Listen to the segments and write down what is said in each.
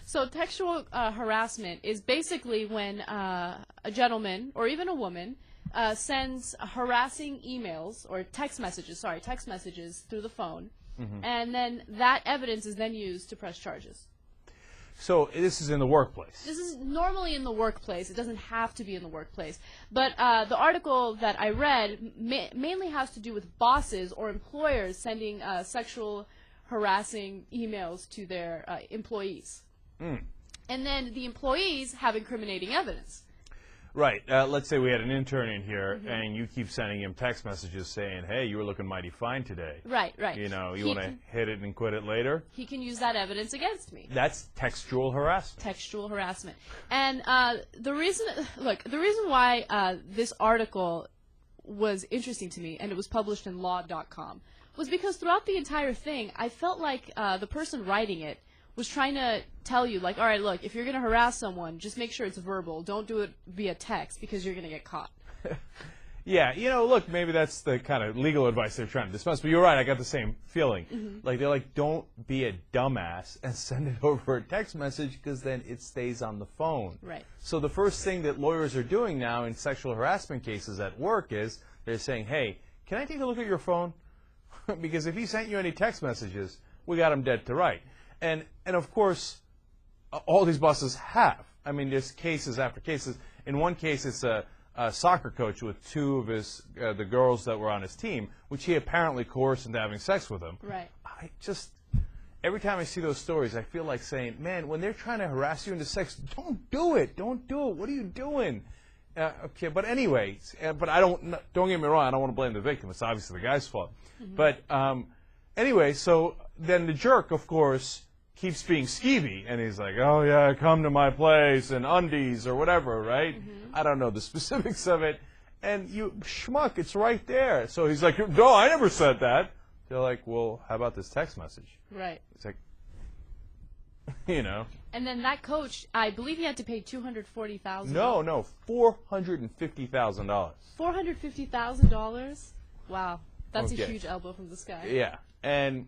So textual harassment is basically when a gentleman or even a woman sends harassing emails or text messages through the phone, and then that evidence is then used to press charges. So this is in the workplace. This is normally in the workplace. It doesn't have to be in the workplace. But the article that I read mainly has to do with bosses or employers sending sexual harassing emails to their employees. And then the employees have incriminating evidence. Right. Let's say we had an intern in here, and you keep sending him text messages saying, hey, you were looking mighty fine today. Right. You know, you want to hit it and quit it later? He can use that evidence against me. That's textual harassment. Textual harassment. And the reason why this article was interesting to me, and it was published in law.com, was because throughout the entire thing, I felt like the person writing it was trying to tell you, like, all right, look, if you're going to harass someone, just make sure it's verbal. Don't do it via text because you're going to get caught. Yeah, you know, look, maybe that's the kind of legal advice they're trying to dispense. But you're right, I got the same feeling. Like, they're like, don't be a dumbass and send it over a text message because then it stays on the phone. Right. So the first thing that lawyers are doing now in sexual harassment cases at work is they're saying, hey, can I take a look at your phone? Because if he sent you any text messages, we got him dead to right. And of course, all these bosses have. I mean, there's cases after cases. In one case, it's a soccer coach with two of his the girls that were on his team, which he apparently coerced into having sex with them. Right. I just, every time I see those stories, I feel like saying, man, when they're trying to harass you into sex, don't do it. Don't do it. What are you doing? Okay, but anyway, but don't get me wrong, I don't want to blame the victim. It's obviously the guy's fault. But anyway, so then the jerk, of course, keeps being skeevy, and he's like, oh yeah, come to my place, and undies, or whatever, right? I don't know the specifics of it. And you, schmuck, it's right there. So he's like, no, I never said that. They're like, well, how about this text message? Right. It's like, you know. And then that coach, I believe he had to pay $240,000. No, $450,000. $450,000? Wow. That's Okay. a huge elbow from this guy. Yeah. And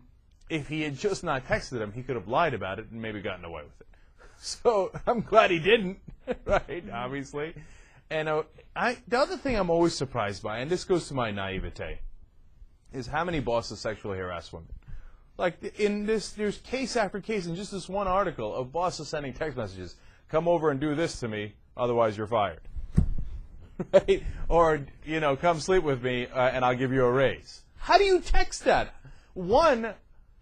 if he had just not texted him, he could have lied about it and maybe gotten away with it. So I'm glad he didn't, right, obviously. And the other thing I'm always surprised by, and this goes to my naivete, is how many bosses sexually harass women. Like, in this, there's case after case in just this one article of bosses sending text messages, come over and do this to me, otherwise you're fired. Right? Or, you know, come sleep with me and I'll give you a raise. How do you text that? One,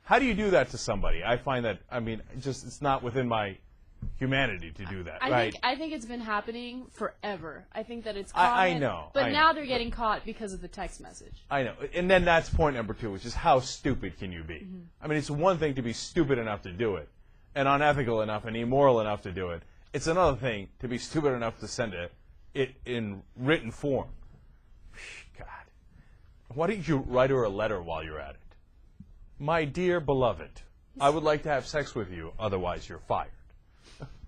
how do you do that to somebody? I find that, I mean, just it's not within my humanity to do that, right? I think it's been happening forever. I think that it's common. I know. But now they're getting caught because of the text message. I know. And then that's point number two, which is how stupid can you be? I mean, it's one thing to be stupid enough to do it, and unethical enough and immoral enough to do it. It's another thing to be stupid enough to send it in written form. God. Why don't you write her a letter while you're at it? My dear beloved, I would like to have sex with you, otherwise you're fired.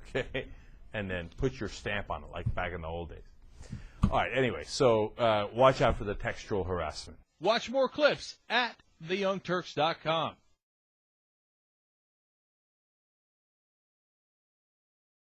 Okay? And then put your stamp on it, like back in the old days. All right, anyway, so watch out for the textual harassment. Watch more clips at theyoungturks.com.